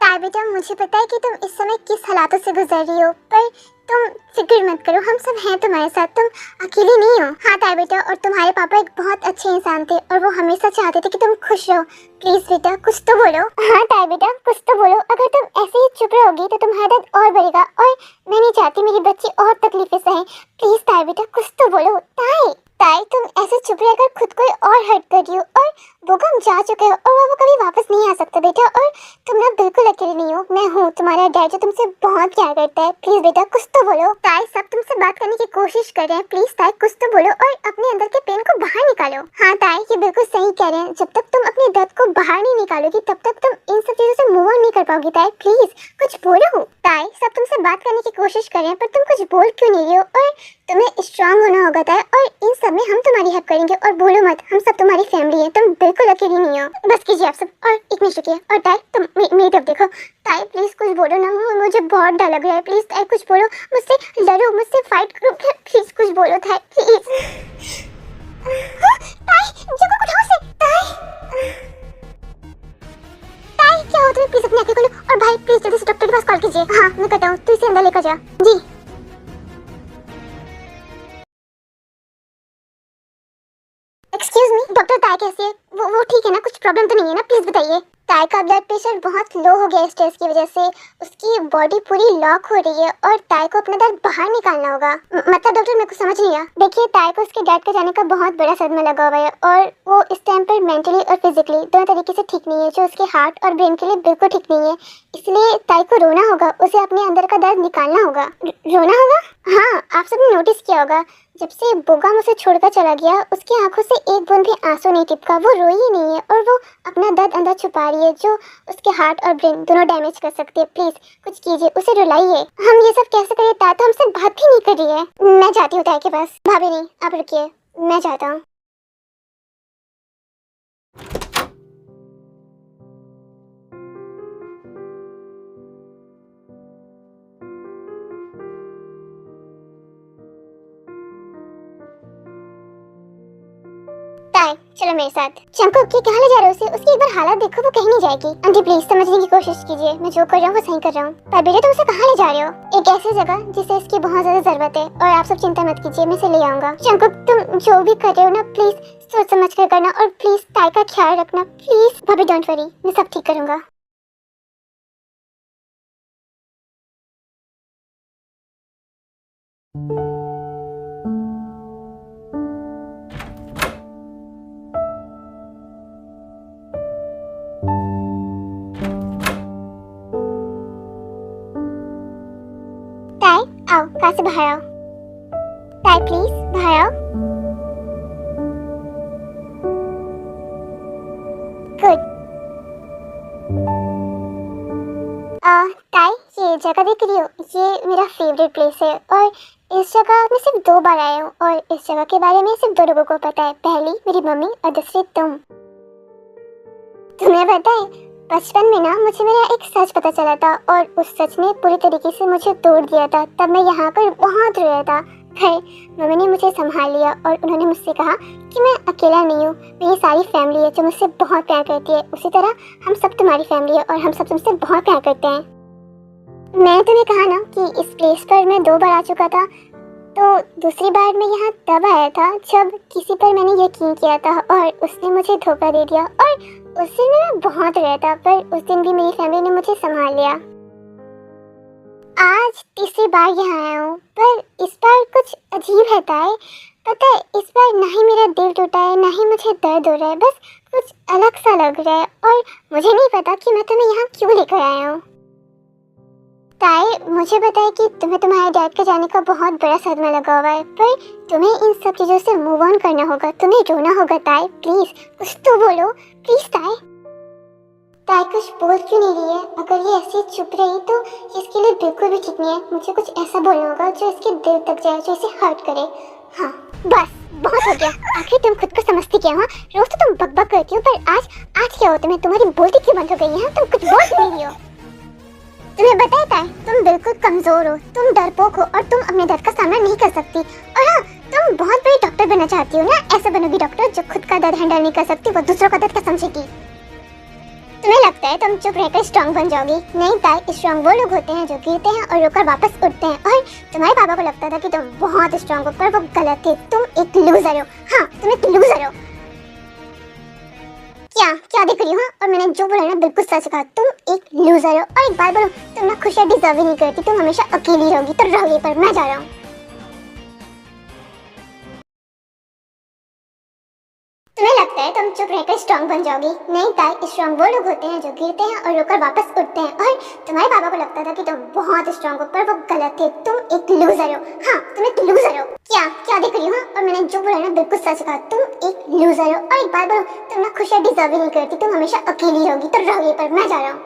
ताई बेटा, मुझे पता है कि तुम इस समय किस हालातों से गुजर रही हो, पर तुम फिक्र मत करो, हम सब हैं तुम्हारे साथ, तुम अकेली नहीं हो। हाँ ताई बेटा, और तुम्हारे पापा एक बहुत अच्छे इंसान थे और वो हमेशा चाहते थे कि तुम खुश रहो। प्लीज बेटा कुछ तो बोलो। हाँ ताई बेटा कुछ तो बोलो, अगर तुम ऐसे ही चुप रहोगी तो तुम्हारा दर्द और बढ़ेगा और मैं नहीं चाहती मेरी बच्ची और तकलीफें सहे। प्लीज ताई बेटा कुछ तो बोलो। ताई ताई तुम ऐसे चुप रहकर खुद को और हर्ट कर रही हो, और वो गम जा चुके हो और वो कभी वापस नहीं आ सकता बेटा, और तुम ना बिल्कुल अकेले नहीं हो, मैं हूँ तुम्हारा डैड जो तुमसे बहुत प्यार करता है। प्लीज बेटा कुछ तो बोलो। ताई सब तुमसे बात करने की कोशिश कर रहे हैं, प्लीज ताई कुछ तो बोलो और अपने अंदर के पेन को बाहर निकालो। हाँ ताई ये बिल्कुल सही कह रहे हैं, जब तक तुम अपने दर्द को बाहर नहीं निकालोगी तब तक तुम इन सब चीजों से मूव ऑन नहीं कर पाओगी। ताई प्लीज कुछ बोलो। ताई सब तुमसे बात करने की कोशिश कर रहे हैं पर तुम कुछ बोल क्यों नहीं रही हो, और तुम्हें स्ट्रांग होना होगा ताई, और इन सब में हम तुम्हारी हेल्प करेंगे। और बोलो मत, हम सब तुम्हारी फैमिली है, तुम बिल्कुल अकेली नहीं हो। बस कीजिए आप सब, और एक मिनट रुकिए। और ताई तुम मेरी तरफ देखो। ताई प्लीज कुछ बोलो ना, मुझे बहुत डर लग रहा है। प्लीज ताई कुछ बोलो, मुझसे लड़ो, मुझसे फाइट करो, प्लीज कुछ बोलो ताई प्लीज। ताई जगह उठाओ से। ताई ताई क्या हो तुम्हें, प्लीज अपनी आंखें खोलो, और भाई प्लीज जल्दी से डॉक्टर के पास कॉल कीजिए। हाँ मैं करता हूँ, तू इसे अंदर लेकर जा। जी एक्सक्यूज मी डॉक्टर, ताई कैसी है? वो ठीक है ना, कुछ प्रॉब्लम तो नहीं है ना? प्लीज बताइए। ताई का ब्लड प्रेशर बहुत लो हो गया है स्ट्रेस की वजह से, उसकी बॉडी पूरी लॉक हो रही है और ताई को अपना दर्द बाहर निकालना होगा। मतलब डॉक्टर मेरे को समझ नहीं आया। देखिए ताई को उसके डैड का जाने का बहुत बड़ा सदमा लगा हुआ है और वो इस टाइम पर मेंटली और फिजिकली दोनों तरीके से ठीक नहीं है, जो उसके हार्ट और ब्रेन के लिए बिल्कुल ठीक नहीं है। इसलिए ताई को रोना होगा, उसे अपने अंदर का दर्द निकालना होगा। रोना होगा? हाँ आप सबने नोटिस किया होगा, जब से बोगम उसे छोड़कर चला गया उसकी आंखों से एक बूंद भी आंसू नहीं टिपका। वो रोई ही नहीं है और वो अपना दर्द अंदर छुपा रही है, जो उसके हार्ट और ब्रेन दोनों डैमेज कर सकती है। प्लीज कुछ कीजिए, उसे रुलाइए। हम ये सब कैसे करें? ताई तो हमसे बात भी नहीं कर रही है। मैं जाती हूँ ताई के पास। भाभी नहीं, आप रुकिए, मैं जाता हूँ। ताई चलो मेरे साथ। चंको की कहाँ ले जा रहे हो उसे? उसकी एक बार हालत देखो, वो कहीं नहीं जाएगी। आंटी प्लीज समझने की कोशिश कीजिए, मैं जो कर रहा हूँ वो सही कर रहा हूँ। पर बेटा तुम उसे कहाँ ले जा रहे हो? एक ऐसी जगह जिसे इसकी बहुत ज्यादा जरूरत है, और आप सब चिंता मत कीजिए, मैं इसे ले आऊंगा। चंको तुम जो भी कर रहे हो ना प्लीज सोच समझ कर करना, और प्लीज ताई का ख्याल रखना प्लीज। भाभी डोंट वरी, मैं सब ठीक करूंगा। ताई आओ, कार से बाहर आओ। ताई प्लीज बाहर आओ। गुड। ताई ये जगह देख रही हो, ये मेरा फेवरेट प्लेस है, और इस जगह मैं सिर्फ 2 बार आया हूँ, और इस जगह के बारे में सिर्फ 2 लोगों को पता है। पहली मेरी मम्मी और दूसरी तुम। तुम्हें पता है बचपन में ना मुझे मेरा एक सच पता चला था, और उस सच ने पूरी तरीके से मुझे तोड़ दिया था। तब मैं यहाँ पर बहुत रोया था, फिर मम्मी ने मुझे संभाल लिया और उन्होंने मुझसे कहा कि मैं अकेला नहीं हूँ, मेरी सारी फैमिली है जो मुझसे बहुत प्यार करती है। उसी तरह हम सब तुम्हारी फैमिली है और हम सब तुमसे बहुत प्यार करते हैं। मैंने तुम्हें कहा ना कि इस प्लेस पर मैं 2 बार आ चुका था, तो दूसरी बार मैं यहाँ तब आया था जब किसी पर मैंने यकीन किया था और उसने मुझे धोखा दे दिया, और उस दिन मैं बहुत रोया था, पर उस दिन भी मेरी फैमिली ने मुझे संभाल लिया। आज तीसरी बार यहाँ आया हूँ, पर इस बार कुछ अजीब है ताई। पता है इस बार ना ही मेरा दिल टूटा है, ना ही मुझे दर्द हो रहा है, बस कुछ अलग सा लग रहा है, और मुझे नहीं पता कि मैं तुम्हें यहाँ क्यों लेकर आया हूँ। ताई मुझे पता है कि तुम्हें तुम्हारे डैड के जाने का बहुत बड़ा सदमा लगा हुआ है, पर तुम्हें इन सब चीज़ों से मूव ऑन करना होगा, तुम्हें रोना होगा। ताई प्लीज कुछ तो बोलो, प्लीज ताई। ताई कुछ बोल क्यों नहीं रही है? अगर ये ऐसे चुप रही तो इसके लिए बिल्कुल भी ठीक नहीं है। मुझे कुछ ऐसा बोलना होगा जो इसके दिल तक जाए, जो इसे हर्ट करे। हाँ बस बहुत हो गया। आखिर तुम खुद को समझती क्या हो? रोज तो तुम बकबक करती हो, पर आज क्या हो तुम्हें? तुम्हारी बोलती क्यों बंद हो गई है? तुम कुछ बोल क्यों नहीं रही हो? तुम्हें बताया है तुम बिल्कुल कमजोर हो, तुम डरपोक हो और तुम अपने दर्द का सामना नहीं कर सकती। और हाँ, तुम बहुत बड़ी डॉक्टर बनना चाहती हो ना? ऐसा बनोगी डॉक्टर जो खुद का दर्द हैंडल नहीं कर सकती, वो दूसरों का दर्द का समझेगी। तुम्हें लगता है तुम चुप रहकर स्ट्रांग बन जाओगी? नहीं ताई, स्ट्रांग वो लोग होते हैं जो गिरते हैं और रोकर वापस उठते हैं। और तुम्हारे पापा को लगता था कि तुम बहुत स्ट्रांग हो, पर वो गलत थे। तुम एक लूजर हो। हाँ, तुम एक लूजर हो। क्या क्या देख रही हो? और मैंने जो बोला ना बिल्कुल सच कहा। तुम एक लूजर हो। और एक बात बोलो, तुम ना खुशियाँ डिजर्व ही नहीं करती। तुम हमेशा अकेली रहोगी। तो रहोगी, पर मैं जा रहा हूँ। तुम्हें लगता है तुम चुप रहकर स्ट्रांग बन जाओगी? नहीं ताई, स्ट्रांग वो लोग होते हैं जो गिरते हैं और रोकर वापस उठते हैं। और तुम्हारे पापा को लगता था कि तुम बहुत स्ट्रांग हो, पर वो गलत थे। तुम एक लूजर हो। हाँ, तुम एक लूजर हो। क्या क्या देख रही हो? और मैंने जो बोला ना बिल्कुल सच कहा। तुम एक लूजर हो। और एक बात बोलो, तुम ना खुशियाँ डिजर्व ही नहीं करती। तुम हमेशा अकेली रहोगी। तो रहोगी, पर मैं जा रहा हूँ।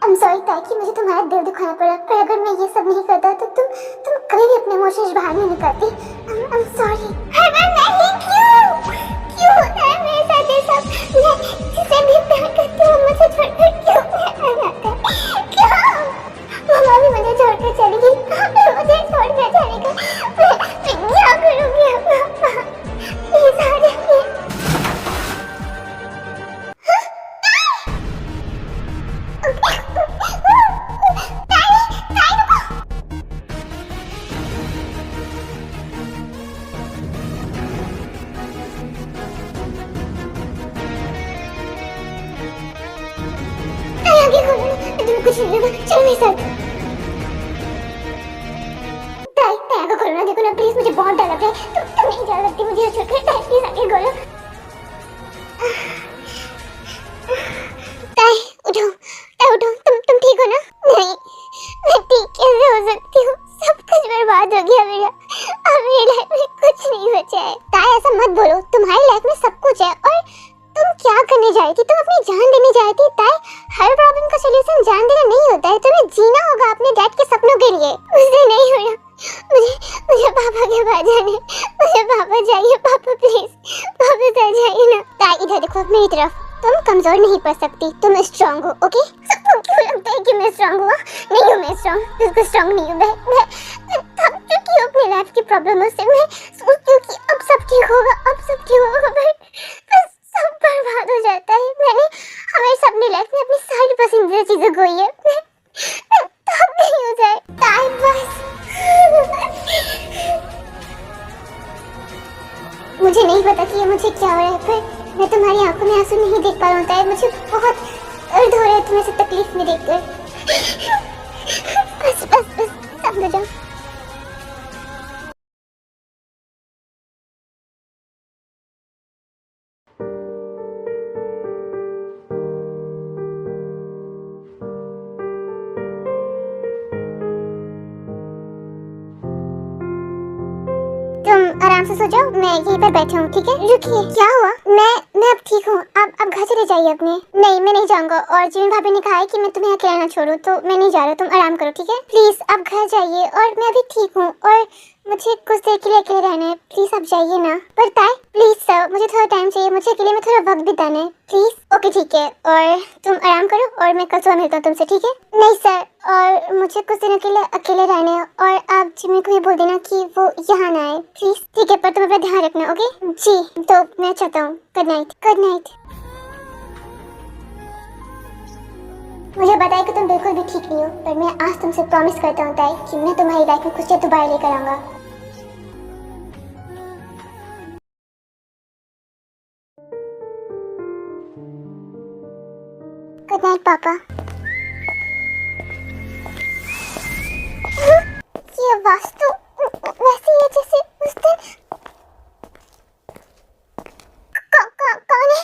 I'm sorry ताई कि मुझे तुम्हारा दिल दुखाना पड़ा, पर अगर मैं ये सब नहीं करता तो तुम कभी भी अपने इमोशंस बाहर नहीं निकालती। I'm sorry। हरमन नहीं, क्यों होता है मेरे साथ ये सब? मैं जिसे भी प्यार करती हूँ मुझे छोड़कर क्यों प्यार आता है? क्यों? मम्मा भी मुझे छोड़कर चली गई, मुझे छोड़कर चली गई। मैं क्या करूँगी अब पापा? प्लीज आ जाइए। कुछ नहीं होगा, चलो मेरे साथ। ताई ताई आगे खोलो ना, देखो ना प्लीज, मुझे बहुत डर लग रहा है। तुम नहीं जा सकती मुझे छोड़कर। ताई प्लीज आगे खोलो। ताई उठो, ताई उठो। तुम ठीक हो ना? नहीं, मैं ठीक कैसे हो सकती हूँ? सब कुछ बर्बाद हो गया मेरा। अब मेरी लाइफ में कुछ नहीं बचा है। ताई ऐसा मत बोलो, तुम्हारी लाइफ में सब कुछ है। और तुम क्या करने जा रही थी? तुम अपनी जान देने जा रही थी। ताई, हर प्रॉब्लम का सलूशन जान देना नहीं होता है। तुम्हें जीना होगा अपने डैड के सपनों के लिए। मुझे नहीं होना। मुझे पापा के पास जाने। मुझे पापा चाहिए। पापा प्लीज, पापा आ जाइए ना। ताई इधर देखो मेरी तरफ। तुम कमजोर नहीं पड़ सकती, तुम स्ट्रांग हो। ओके? सबको क्यों लगता है कि मैं स्ट्रांग हूँ? नहीं हूँ मैं स्ट्रांग, बिल्कुल स्ट्रांग नहीं हूँ। मैं थक चुकी हूँ अपनी लाइफ की प्रॉब्लमों से। मैं सोचती हूँ कि अब सब ठीक होगा, अब सब ठीक होगा, पर सब बर्बाद हो जाता है। मैंने हमेशा अपनी लाइफ में अपनी सारी पसंदीदा चीजें खोई है। मैं थक गई हो जाए। टाइम बस। मुझे नहीं पता कि ये मुझे क्या हो रहा है, पर मैं तुम्हारी आंखों में आंसू नहीं देख पा रहा हूँ। मुझे बहुत दर्द हो रहा है तुम्हें से तकलीफ में देखकर। बस बस बस, समझ जाओ। तुम आराम से सो जाओ, मैं यहीं पर बैठी हूँ। ठीक है? रुकिए, क्या हुआ? मैं अब ठीक हूँ। अब घर चले जाइए अपने। नहीं, मैं नहीं जाऊंगा। और जिन भाभी ने कहा है कि मैं तुम्हें अकेला ना छोड़ूं, तो मैं नहीं जा रहा। तुम आराम करो, ठीक है? प्लीज अब घर जाइए। और मैं अभी ठीक हूँ और मुझे कुछ देर के लिए अकेले रहना है। प्लीज आप जाइए ना। पर ताई प्लीज सर, मुझे थोड़ा टाइम चाहिए। मुझे अकेले में थोड़ा वक्त बिताना है। प्लीज। ओके ठीक है, और तुम आराम करो और मैं कल सुबह मिलता हूँ तुमसे। ठीक है? नहीं सर, और मुझे कुछ दिनों के लिए अकेले रहना है। और आप जिमी को ये बोल देना कि वो यहाँ ना आए, प्लीज। ठीक है, पर तुम अपना ध्यान रखना। ओके जी? तो मैं चाहता हूँ। Good night. Good night. मुझे बताया कि तुम बिल्कुल भी ठीक नहीं हो, पर मैं आज तुमसे प्रॉमिस करता हूँ ताई कि मैं तुम्हारी लाइफ में खुशियाँ दोबारा लेकर आऊंगा। गुड नाइट पापा। ये वास्तु वैसी है जैसे उस दिन। कौन है?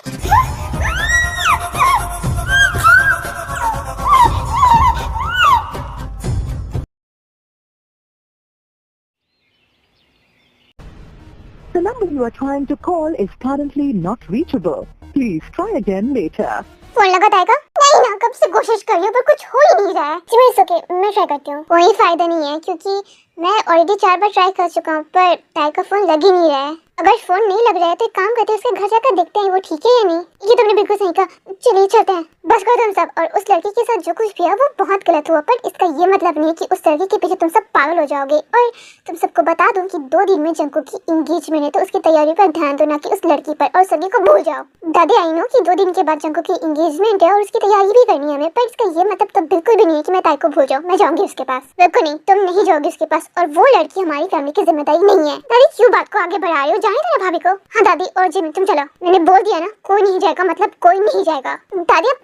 The number you are trying to call is currently not reachable. Please try again later. Phone लगा ताई का? नहीं नहीं ना, कब से कोशिश कर रही हूँ पर कुछ हो ही नहीं रहा है। जिमिन इट्स ओके, मैं ट्राई करती हूँ। कोई फायदा नहीं है क्योंकि मैं ऑलरेडी 4 बार ट्राई कर चुका हूँ पर ताई का फोन लग ही नहीं रहा है। अगर फोन नहीं लग रहा है तो एक काम करते हैं, उसके घर जाकर देखते हैं वो ठीक है या नहीं। ये तुमने बिल्कुल सही कहा, चलिए चलते हैं। बस करो तुम सब, और उस लड़की के साथ जो कुछ भी है वो बहुत गलत हुआ, पर इसका ये मतलब नहीं है कि उस लड़की के पीछे तुम सब पागल हो जाओगे। और तुम सबको बता दूं कि 2 दिन में जंको की एंगेजमेंट है, तो उसकी तैयारी पर ध्यान दो, ना कि उस लड़की पर, और सभी को भूल जाओ। दादी आई नो कि 2 दिन के बाद जंको की एंगेजमेंट है और उसकी तैयारी भी करनी है हमें, पर इसका ये मतलब तो बिल्कुल भी नहीं है कि मैं ताई को भूल जाऊँ। मैं जाऊंगी उसके पास। बिल्कुल नहीं, तुम नहीं जाओगे उसके पास, और वो लड़की हमारी फैमिली की जिम्मेदारी नहीं है। दादी क्यों बात को आगे बढ़ा रही हो, जाने दो ना भाभी को। हाँ दादी और जिमिन तुम चलो, मैंने बोल दिया ना, कोई नहीं जाएगा मतलब कोई नहीं जाएगा। दादी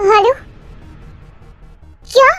हेलो, क्या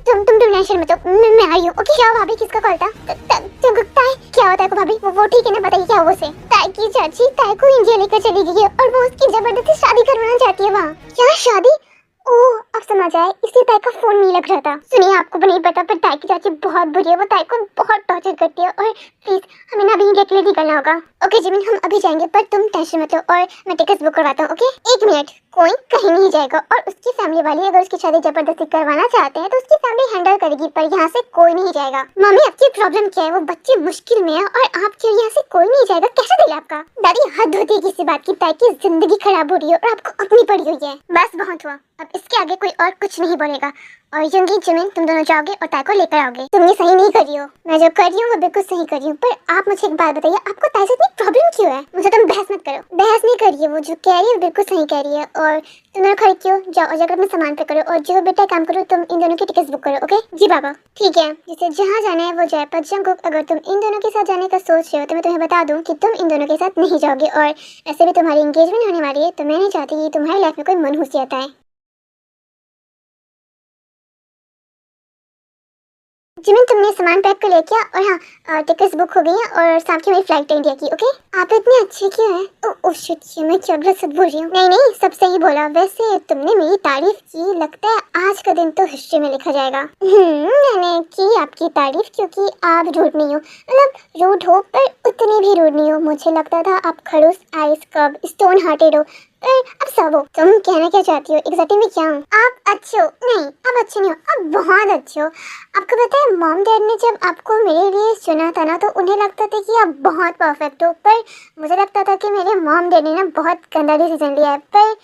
तुम टेंशन मत लो, मैं आई हूँ। ओके क्या भाभी, किसका कॉल था? ताई क्या होता है को भाभी, वो ठीक है ना, बताइए क्या हुआ से? ताई की चाची ताई को इंडिया लेकर चली गई है और वो उसकी जबरदस्ती शादी करवाना चाहती है वहाँ। क्या शादी? ओह अब समझ आया, इसलिए ताई का फोन नहीं लग रहा था। सुनिए आपको नहीं पता पर ताई की चाची बहुत बुरी है, वो ताई को बहुत टॉर्चर करती है, और प्लीज हमें ना अभी इंडिया के लिए निकलना होगा। ओके जिमिन हम अभी जाएंगे, पर तुम टेंशन मत लो और मैं टिकट बुक करवाता हूँ। ओके 1 मिनट, कोई कहीं नहीं जाएगा, और उसकी फैमिली वाले अगर उसकी शादी जबरदस्ती करवाना चाहते हैं तो उसकी फैमिली हैंडल करेगी, पर यहाँ से कोई नहीं जाएगा। मम्मी आपकी प्रॉब्लम क्या है? वो बच्चे मुश्किल में है और आप क्यों? यहाँ से कोई नहीं जाएगा, कैसे दिल आपका? दादी हद होती है किसी बात की, ताई की जिंदगी खराब हो रही है और आपको अपनी पड़ी हुई है। बस बहुत हुआ, अब इसके आगे कोई और कुछ नहीं बोलेगा। और यंगी जिमिन तुम दोनों जाओगे और ताई को लेकर आओगे। तुम ये सही नहीं कर रही हो, मैं जो कर रही हूँ वो बिल्कुल सही कर रही हूँ, पर आप मुझे एक बात बताइए, आपको ताई से इतनी प्रॉब्लम क्यों है? मुझे तुम बहस मत करो। बहस नहीं कर रही है, वो जो कह रही है बिल्कुल सही कह रही है, और तुम दोनों खड़े क्यों? जाओ और जाकर अपने सामान पे करो, और जो बेटा काम करो तुम इन दोनों की टिकट बुक करो। ओके जी बाबा ठीक है, जिसे जहाँ जाना है वो जाए, पर जंकुक अगर तुम इन दोनों के साथ जाने का सोच रहे हो तो मैं तुम्हें बता दूं कि तुम इन दोनों के साथ नहीं जाओगे, और ऐसे भी तुम्हारी एंगेजमेंट होने वाली है, तो मैं नहीं चाहती कि तुम्हारी लाइफ में कोई मनहूसियत आए। जिमिन तुमने सामान पैक कर लिया क्या? और हाँ टिकट्स बुक हो गई हैं और शाम की मेरी फ्लाइट है इंडिया की। ओके आप इतने अच्छे क्यों हैं? ओह शिट, मैं क्या गलत बोल रही हूँ? नहीं नहीं सब सही बोला। वैसे तुमने मेरी तारीफ की, लगता है आज का दिन तो हिस्ट्री में लिखा जाएगा। मैंने की आपकी तारीफ क्योंकि आप रूड नहीं हो, मतलब रूड हो पर उतनी भी रूड नहीं हो। मुझे लगता था आप खड़ूस, आइस कब, स्टोन हार्टेड हो, अब सब हो। तुम कहना क्या चाहती हो? एग्जैक्टली मैं क्या हूँ? आप अच्छे हो? नहीं आप अच्छे नहीं हो, आप बहुत अच्छे हो। आपको पता है मॉम डैड ने जब आपको मेरे लिए चुना था ना, तो उन्हें लगता था कि आप बहुत परफेक्ट हो, पर मुझे लगता था कि मेरे मॉम डैड ने ना बहुत गंदा डिसीजन लिया है, पर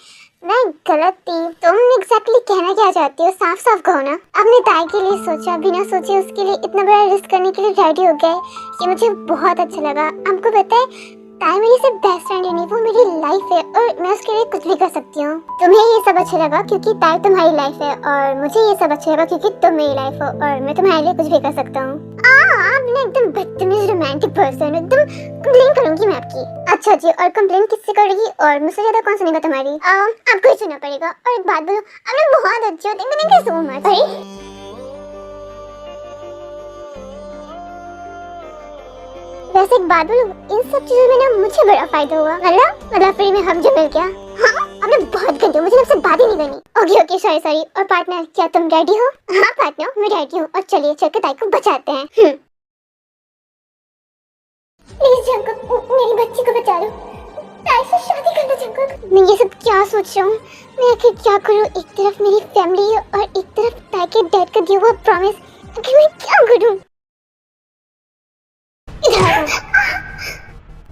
मैं गलत थी। तुम एग्जैक्टली कहना क्या चाहती हो? साफ साफ कहो ना। अपने ताई के लिए सोचा, बिना सोचे उसके लिए इतना बड़ा रिस्क करने के लिए रेडी हो गए, ये मुझे बहुत अच्छा लगा। आपको पता है ताई मेरी सिर्फ बेस्ट फ्रेंड नहीं, वो मेरी लाइफ है और मैं उसके लिए कुछ भी कर सकती हूँ। तुम्हें ये सब अच्छा लगा क्योंकि ताई तुम्हारी लाइफ है, और मुझे ये सब अच्छा लगा क्योंकि तुम मेरी लाइफ हो और मैं तुम्हारे लिए कुछ भी कर सकता हूँ। आप ना एकदम बदतमीज रोमांटिक पर्सन, एकदम कंप्लेन करूंगी मैं आपकी। अच्छा जी, और कंप्लेन किससे करेगी और मुझसे ज्यादा कौन सुनेगा तुम्हारी? आपको ही सुनना पड़ेगा। और एक बात बोलो, आप ना बहुत अच्छे हो, थैंक यू सो मच। वैसे एक बात बोलूं, इन सब चीजों में ना मुझे बड़ा फायदा हुआ। मतलब फ्री में हम जो मिल गया। हाँ आपने बहुत गंदे, मुझे आपसे बात ही नहीं करनी। Okay okay sorry sorry. और पार्टनर क्या तुम रेडी हो? हाँ पार्टनर मैं रेडी हूँ, और चलिए चलकर ताई को बचाते हैं। प्लीज जंकुक मेरी बच्ची को बचा लो, ताई से शादी करना। जंकुक मैं ये सब क्या सोच रहा हूँ, मैं आखिर क्या करूँ? एक तरफ मेरी फैमिली है और एक तरफ ताई के डैड का दिया हुआ प्रॉमिस, आखिर मैं क्या करूँ?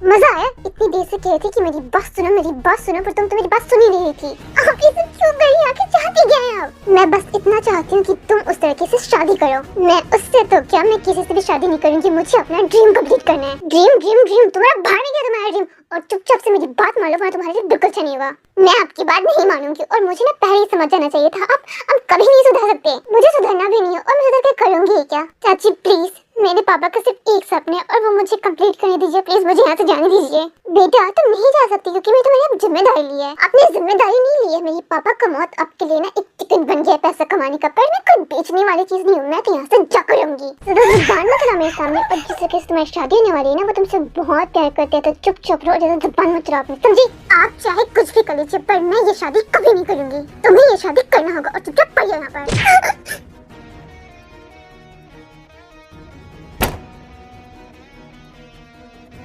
मजा आया? इतनी देर से कह रही थी कि मेरी बात सुनो, पर तुम तो मेरी बात सुन ही नहीं रही थी। आप ये सब क्यों कर रही हैं? आखिर चाहती क्या हैं आप? मैं बस इतना चाहती हूँ कि तुम उस लड़के से शादी करो। मैं उससे तो क्या, मैं किसी से भी शादी नहीं करूँगी, मुझे अपना ड्रीम कंप्लीट करना है। ड्रीम तुम्हारा भाई नहीं क्या तुम्हारा ड्रीम? और चुपचाप से मेरी बात मान लो, वरना तुम्हारे लिए बिल्कुल अच्छा नहीं होगा। मैं आपकी बात नहीं मानूंगी, और मुझे ना पहले ही समझ जाना चाहिए था। आप कभी नहीं सुधर सकते, मुझे सुधरना भी नहीं है, और मैं सुधर के करूंगी क्या? चाची प्लीज, मेरे पापा का सिर्फ एक सपना है और वो मुझे कंप्लीट करने दीजिए प्लीज, मुझे यहाँ से जाने दीजिए। बेटा तुम नहीं जा सकती क्योंकि मैं तुम्हारी जिम्मेदारी ली है। आपने जिम्मेदारी नहीं ली है, मेरे पापा का मौत आपके लिए ना एक टिकट बन गया पैसा कमाने का, पर मैं कोई बेचने वाली चीज नहीं हूँ। मैं तो यहाँ से जा करूंगी। जुबान मत चला मेरे सामने, और जिससे कि तुम्हारी शादी होने वाली है ना, वो तुमसे बहुत प्यार करते हैं, तो चुप रहो, जैसे जुबान मत चलाओ अपनी, समझी? आप चाहे कुछ भी कर लीजिए, पर मैं ये शादी कभी नहीं करूंगी। तुम्हें ये शादी करना होगा, और चुपचाप पड़िए यहाँ पर।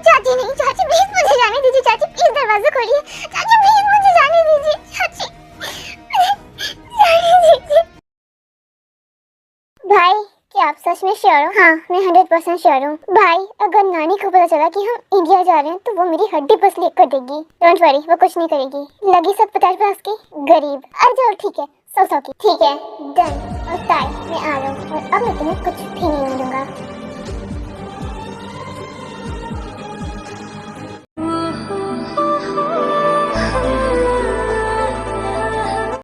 चाची नहीं, चाची प्लीज मुझे जाने दीजिए। चाची प्लीज दरवाजा खोलिए। चाची प्लीज मुझे जाने दीजिए। भाई क्या आप सच में श्योर हो? हाँ मैं 100% श्योर हूँ भाई। अगर नानी को पता चला कि हम इंडिया जा रहे हैं तो वो मेरी हड्डी पसली कर देगी। डोंट वरी, वो कुछ नहीं करेगी। लगी सब 50 की गरीब। अच्छा ठीक है, 100 की ठीक है, डन। और ताई मैं आ रहा हूँ और अब मैं तुम्हें कुछ भी नहीं दूंगा।